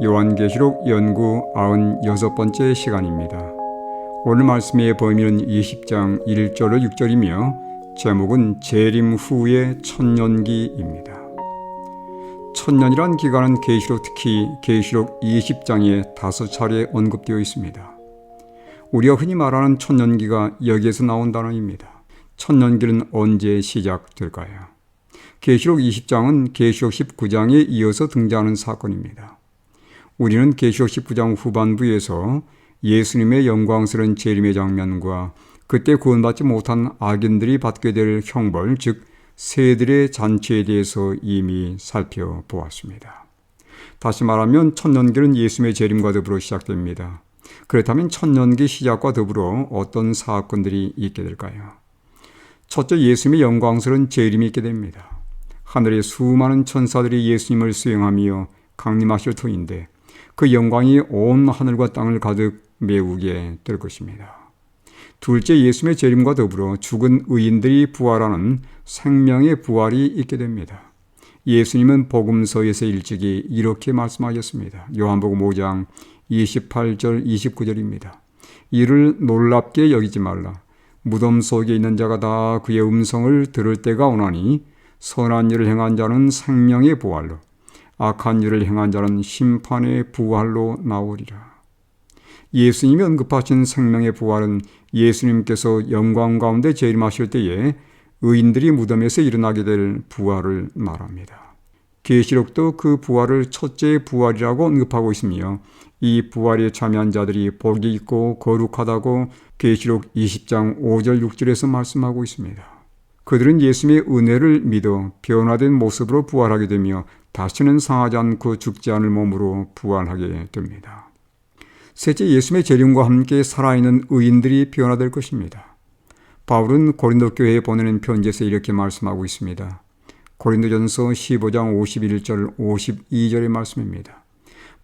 요한계시록 연구 96번째 시간입니다. 오늘 말씀의 범위는 20장 1절로 6절이며 제목은 재림 후의 천년기입니다. 천년이란 기간은 계시록, 특히 계시록 20장에 5차례 언급되어 있습니다. 우리가 흔히 말하는 천년기가 여기에서 나온 단어입니다. 천년기는 언제 시작될까요? 계시록 20장은 계시록 19장에 이어서 등장하는 사건입니다. 우리는 계시록 19장 후반부에서 예수님의 영광스러운 재림의 장면과 그때 구원받지 못한 악인들이 받게 될 형벌, 즉 새들의 잔치에 대해서 이미 살펴보았습니다. 다시 말하면 천년기는 예수님의 재림과 더불어 시작됩니다. 그렇다면 천년기 시작과 더불어 어떤 사건들이 있게 될까요? 첫째, 예수님의 영광스러운 재림이 있게 됩니다. 하늘의 수많은 천사들이 예수님을 수행하며 강림하실 터인데 그 영광이 온 하늘과 땅을 가득 메우게 될 것입니다. 둘째, 예수님의 재림과 더불어 죽은 의인들이 부활하는 생명의 부활이 있게 됩니다. 예수님은 복음서에서 일찍이 이렇게 말씀하셨습니다. 요한복음 5장 28절 29절입니다. 이를 놀랍게 여기지 말라. 무덤 속에 있는 자가 다 그의 음성을 들을 때가 오나니 선한 일을 행한 자는 생명의 부활로, 악한 일을 행한 자는 심판의 부활로 나오리라. 예수님이 언급하신 생명의 부활은 예수님께서 영광 가운데 재림하실 때에 의인들이 무덤에서 일어나게 될 부활을 말합니다. 계시록도 그 부활을 첫째 부활이라고 언급하고 있으며 이 부활에 참여한 자들이 복이 있고 거룩하다고 계시록 20장 5절 6절에서 말씀하고 있습니다. 그들은 예수님의 은혜를 믿어 변화된 모습으로 부활하게 되며 다시는 상하지 않고 죽지 않을 몸으로 부활하게 됩니다. 셋째, 예수님의 재림과 함께 살아있는 의인들이 변화될 것입니다. 바울은 고린도 교회에 보내는 편지에서 이렇게 말씀하고 있습니다. 고린도전서 15장 51절 52절의 말씀입니다.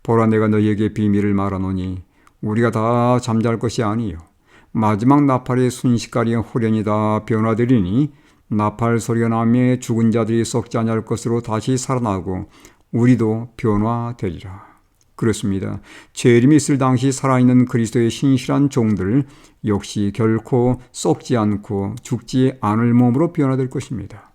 보라, 내가 너희에게 비밀을 말하노니 우리가 다 잠잘 것이 아니요 마지막 나팔의 순식간에 호련히 다 변화되리니 나팔 소리가 나며 죽은 자들이 썩지 아니할 것으로 다시 살아나고 우리도 변화되리라. 그렇습니다. 재림이 있을 당시 살아있는 그리스도의 신실한 종들 역시 결코 썩지 않고 죽지 않을 몸으로 변화될 것입니다.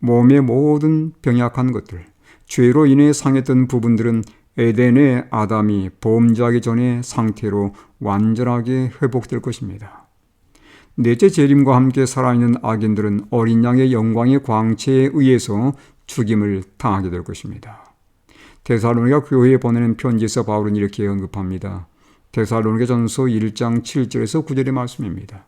몸의 모든 병약한 것들, 죄로 인해 상했던 부분들은 에덴의 아담이 범죄하기 전의 상태로 완전하게 회복될 것입니다. 넷째, 재림과 함께 살아있는 악인들은 어린 양의 영광의 광채에 의해서 죽임을 당하게 될 것입니다. 데살로니가 교회에 보내는 편지에서 바울은 이렇게 언급합니다. 데살로니가전서 1장 7절에서 9절의 말씀입니다.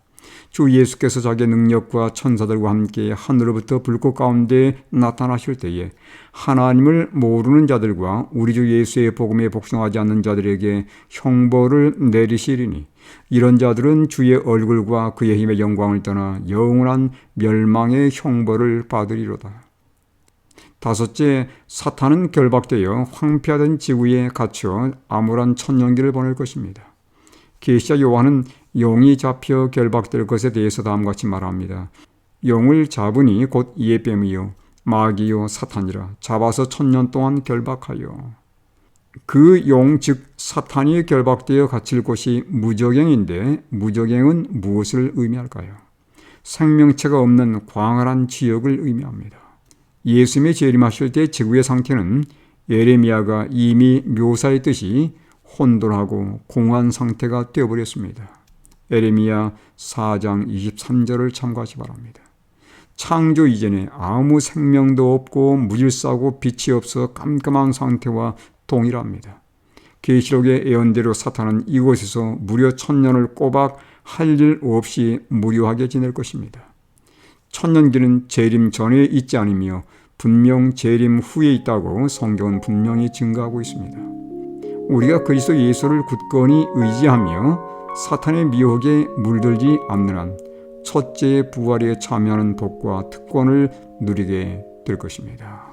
주 예수께서 자기의 능력과 천사들과 함께 하늘로부터 불꽃 가운데 나타나실 때에 하나님을 모르는 자들과 우리 주 예수의 복음에 복종하지 않는 자들에게 형벌을 내리시리니 이런 자들은 주의 얼굴과 그의 힘의 영광을 떠나 영원한 멸망의 형벌을 받으리로다. 다섯째, 사탄은 결박되어 황폐하던 지구에 갇혀 암울한 천년기를 보낼 것입니다. 계시자 요한은 용이 잡혀 결박될 것에 대해서 다음과 같이 말합니다. 용을 잡으니 곧 이의 뱀이요 마귀요 사탄이라 잡아서 천년 동안 결박하여. 그 용 즉 사탄이 결박되어 갇힐 곳이 무저갱인데 무저갱은 무엇을 의미할까요? 생명체가 없는 광활한 지역을 의미합니다. 예수님이 재림하실 때 지구의 상태는 예레미야가 이미 묘사했듯이 혼돈하고 공허한 상태가 되어버렸습니다. 예레미야 4장 23절을 참고하시 바랍니다. 창조 이전에 아무 생명도 없고 무질서하고 빛이 없어 깜깜한 상태와 동일합니다. 계시록의 예언대로 사탄은 이곳에서 무려 천년을 꼬박 할 일 없이 무료하게 지낼 것입니다. 천년기는 재림 전에 있지 않으며 분명 재림 후에 있다고 성경은 분명히 증거하고 있습니다. 우리가 그리스도 예수를 굳건히 의지하며 사탄의 미혹에 물들지 않는 한 첫째 부활에 참여하는 복과 특권을 누리게 될 것입니다.